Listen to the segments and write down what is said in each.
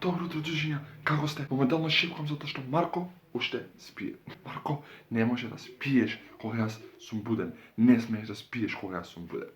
Добро утро, дружиња, како сте? Моментално шепкам затоа што Марко уште спие. Марко, не може да спиеш кога јас сум буден. Не смееш да спиеш кога јас сум буден.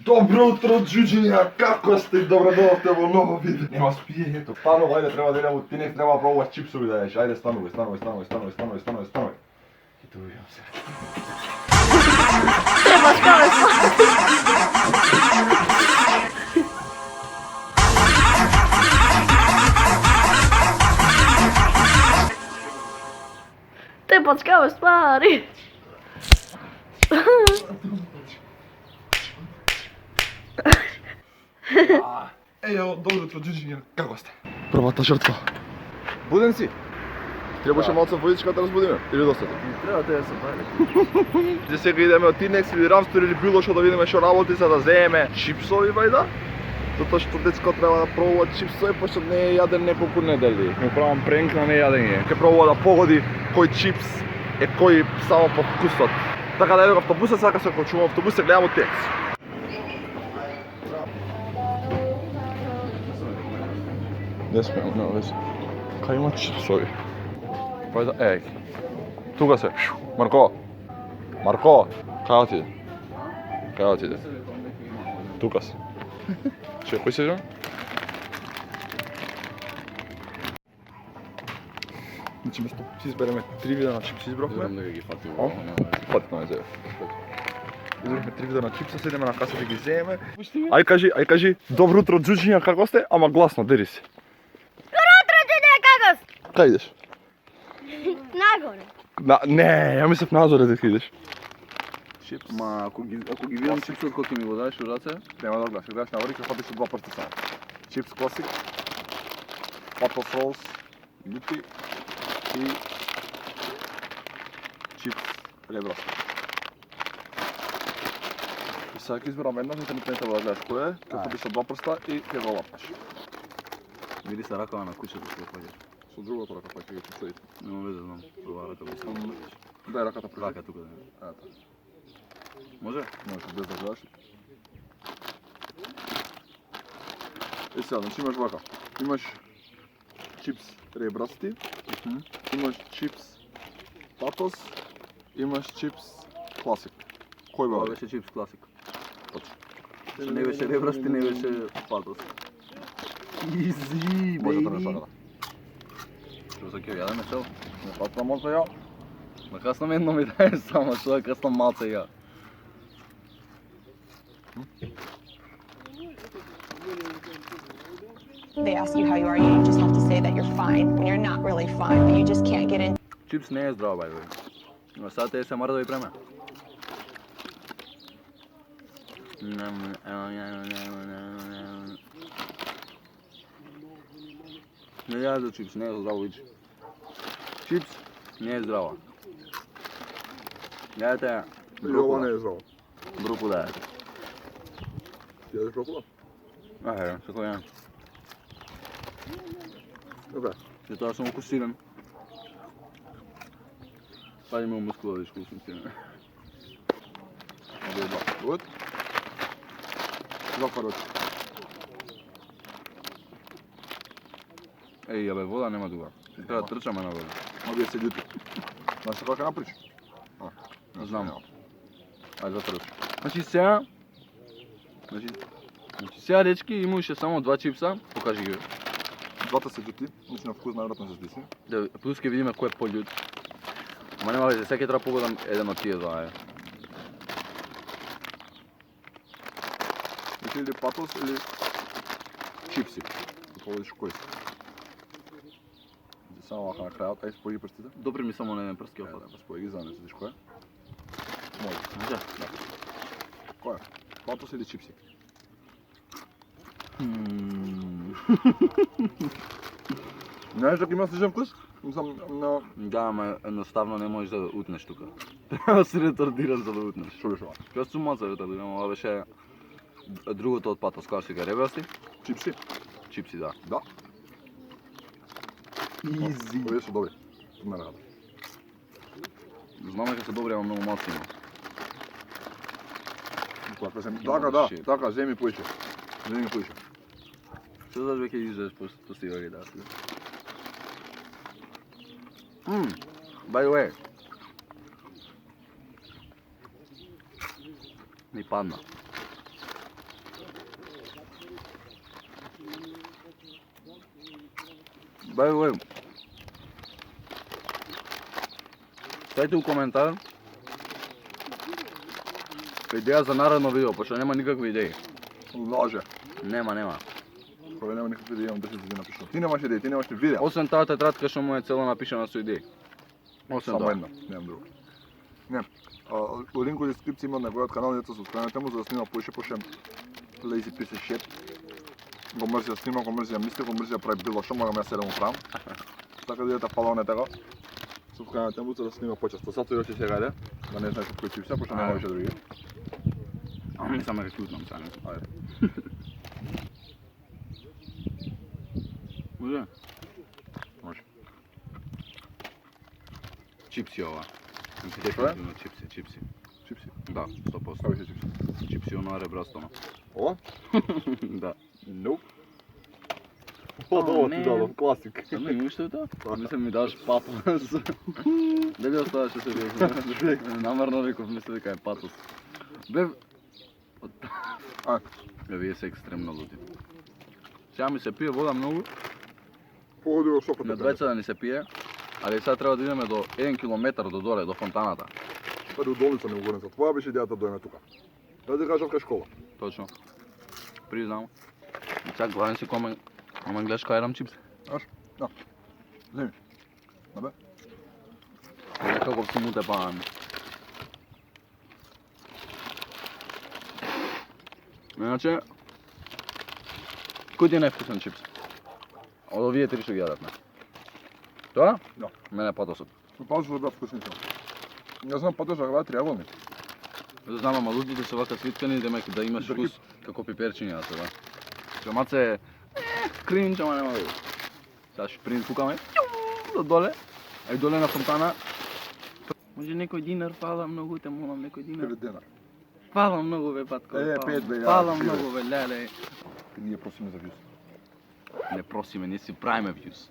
Добро утро, джуџиња, како сте? Добро дојдовте во ново видео. Нема спиењето. Станува, ајде, треба да идеме, ти не треба да пробуваш чипсови да јадеш. Ајде, станувај. Хитувам се. Те пачкаваш ствари. Ејо, добро утро, джуџиња, како сте? Првата жртва. Буден си? Требаше малце водичка да разбудиме? Или достатно? Треба да се бави. Зе сега идеме од Тинекс или Рамстор или било што да видиме што работи за да земеме чипсови вајда. Затоа што дечко треба да пробува чипсови, пошто не е јаден неколку недели. Му правам пренк на нејадење. Ке пробува да погоди кој чипс е кој само по вкусот. Така да еден автобусот, сега се качувам автобус и гледам од Тинекс. Не смеам, нема веќе. Кај има чипсови? Вајда, еј. Тука се. Марко. Марко, кај отиде? Кај отиде? Тука се. Чекај се, жан. Значи, место си избереме 3 вида на чипси избрахме. Знам дека ги фати О? во Фатно е зеве. Избрахме 3 вида на чипса, седеме на каса да ги земеме. Ај кажи, добро утро, джуџиња, како сте? Ама гласно, дери се. Кај идеш? Нагоре. Не, ја мислев назоре дека идеш. чипс. Ма ако ги видам чипсот кој ќе ми го дадеш у раце? Нема да гледаш, гледаш навори, ќе фатиш со 2 прста само. Чипс класик, Patos Rolls, лути и чипс ребра. И сега ќе изберам една, за не треба да гледаш кој е, ќе фатиш со 2 прста и ќе го лапнеш. Види се ракава на куќата што паѓаш. Со другата рака па ќе ги чувствувате. Нема везе, знам. Прва рака да се. Дај раката пред. Рака тука да. Ето. Може? Можеш без да гледаш. И сега, значи имаш вака. Имаш чипс ребрасти, имаш чипс патос, имаш чипс класик. Кој Ова бе? беше чипс класик. Точно. Не беше ребрасти, не беше патос. Изи, Може да не бейби. саката. Што се ќе јадеме цел? Не патна може да ја. На каснам едно ми даеш само, што да каснам малце ја. They ask you how you are, you just have to say that you're fine when you're not really fine, but you just can't get in. Чипс не е здрав, бај, бе. Но сега те се мора да ви преме. Не јаде чипс, не е здраво, вич. Чипс не е здрава. Јадете И ова не е здраво. брокула јадете. Ти јадеш брокула? Ајде, секој јадам. Добре. И тоа сум окусиран. Па имам мускула да искусим сиране. Добре, два. Добре. Два пароти. Еј, јабе, вода нема тука. Треба да трчаме на вода. Ма вие се љути. Знаеш што ќе направиш? Знам. Ајде да трчам. Значи сега сега дечки имаше само 2 чипса, покажи ги. Двата се љути, значи на вкус најверојатно се здиси. Да, плюс ќе видиме кој е пољут. Ама нема везе, сега ќе треба погодам еден од тие два, е. Или патос или чипси. Поведиш кој си. Значи само вака на крајот, ај спои ги прстите. Допри ми само на еден прст ќе Да, опадам. спои ги за да не видиш кој е. Може. Може? Кој е? Патос или чипси? Знаеш дека има сличен вкус? Мислам на... Да, ама едноставно не можеш да утнеш тука. Треба да се ретардираш за да утнеш. Што беше ова? Јас сум малце ретардиран, ова беше другото од патос, класика ребрасти. Чипси? Чипси, да. Да. Изи. Овие се добри. Мене рада. Знам дека се добри, ама многу масло има. Така, земи поише. Земи поише. Што знаеш веќе излезеш после овие да. By the way. Ми падна. By the way. Ставите у коментар идеја за наредно видео, пошто нема никакви идеи. Лаже. Нема. Кога нема никакви идеи, имам 10 да ги напишам. Ти немаш идеи, ти немаш ни видео. Освен таа тетрадка што му е цело напишана со идеи. Освен Само тоа. една, немам друго. Не. Во линк во дескрипција има неговиот канал, дето соскранете му за да снима поише lazy piece of shit. Го мрзи да снима, го мрзи да мисли, го мрзи да прави било што, мога ме се да му правам. Така да идете фало не така. Соскранете му за да снима почесто. Сато јоќе сега иде, да не знаеш кој чипса, пошто нема више други. Не сам ме кјутнам сега. Ајде. Може? Може. Чипси ова. Што е? Чипси. Чипси. Да, 100%. Како се чипси? Чипси оно ребрастоно. Ова? Да. Nope. Ова ти дадов, класик. Само имаш ли тоа? Мислам ми даш патос. Дали оставаш се век? Намерно реков, мисля дека е патос. Бе... Бе, вие се екстремно луди. Сега ми се пие вода многу, Погоди го сокот. на двајца да ни се пие, али сега треба да идеме до 1 километар до доле, до фонтаната. Па до долница не угорен за твоја беше идејата да дојме тука. Да ти кажав кај школа. Точно. Признам. И чак главен си коме... Ама гледаш кај рам чипс. Знаеш? Да. Земи. Да бе. Некако си му те паан. Иначе... Кој ти е највкусен чипс? Од овие три што ги јадевме. Тоа? Да. Мене патосот. Пазо да бе вкусница. Не знам патос да бе триаголни. Знам, ама луѓето се вака свиткани да имаш вкус како пиперчињата, да. Чамаце кринч, ама нема да го. Сега ще принфукаме до доле, а и доле на фонтана. Може некој динар, фала многу, те молам, некој динар. 9 дена. Фала многу бе, Патко. Е, фала. 5 бе, ја, Фала ти, бе. многу бе, леле. Ние просиме за вјус. Не просиме, ние си правиме views.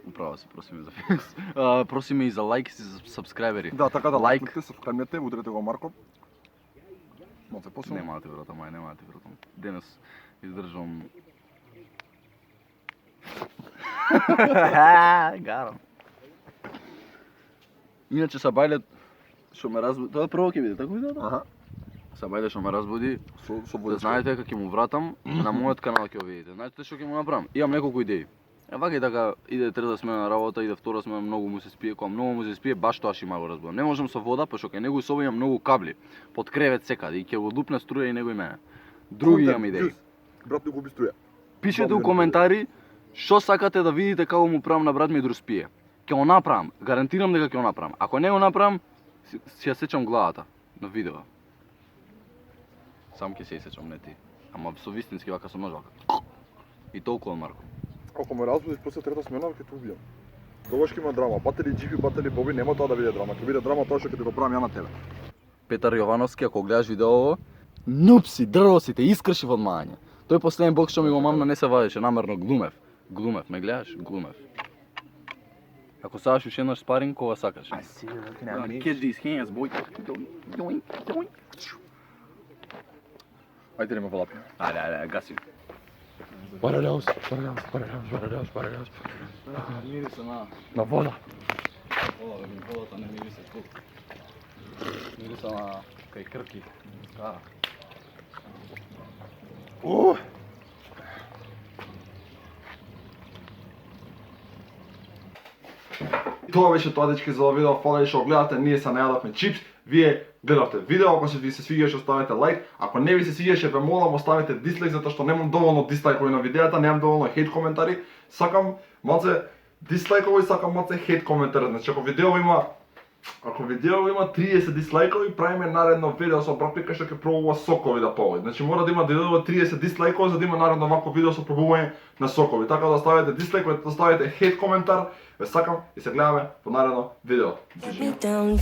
Управо си просиме за views. Просиме и за лайк и за сабскрайбери. Да, така да Лайк. лайкнете, сабскрайбнете, удрете го Марко. Малце посилно. Нема да ти вратам, ај, нема да ти вратам. Денес издржувам... Гарам. Иначе Сабајле што ме разбуди, тоа прво ќе биде, така биде тоа? Аха. Сабајле што ме разбуди, Со да водичка. знаете дека ќе му вратам, на мојот канал ќе го видите. Знаете што ќе му направам? Имам неколку идеи. Вака и така иде трета смена на работа, иде втора смена, многу му се спие, кога многу му се спие, баш тоа шима го разбудам. Не можам со вода, пошто кај него соба имам многу кабли, под кревет секаде и ќе го лупне струја и него и мене. Други имам идеи. Брат ми губи струја. Пишете у Добро, коментари што сакате да видите како му правам на брат ми да спие. Ќе го направам, гарантирам дека ќе го направам. Ако не го направам, си ја сечам главата на видео. Сам ќе се исечам, не ти. Ама со вистински вака со нож вака. И толку Марко. Ако ме разбудиш после трета смена, ќе те убијам. Тогаш ќе има драма. Батели Джипи, батели Боби, нема тоа да биде драма. Ќе биде драма тоа што ќе ти го правам ја на тебе. Петар Јовановски, ако гледаш видеово, нупси, дрво си, те искршив од мајање. Тој последен бокс што ми го мамна не се вадеше, намерно глумев. Глумев, ме гледаш? Глумев. Ако сакаш уште еднаш спаринг, кога сакаш? I see you looking at me. Catch these hands, boy. Ајде нема валапи. Ајде, гаси. Паралелс. Мириса на... На вода. Водата не мириса тук. Мириса на... кај крки. Тоа беше тоа, дечки, за ова видео. Фала што гледате, ние се најадовме чипс. Вие гледавте видео, ако ви се свиѓаше оставете лайк, ако не ви се свиѓаше ве молам оставете дислайк затоа што немам доволно дислайкови на видеата, немам доволно хейт коментари. Сакам малце дислайкови, сакам малце хейт коментари. Значи ако видео има Ако видео има 30 дислайкови, правиме наредно видео со братпика што ќе пробува сокови да победи. Значи мора да има видео 30 дислайкови за да има наредно вакво видео со пробување на сокови. Така да ставите дислайк, да ставите хейт коментар, ве сакам и се гледаме во наредно видео. Let me down.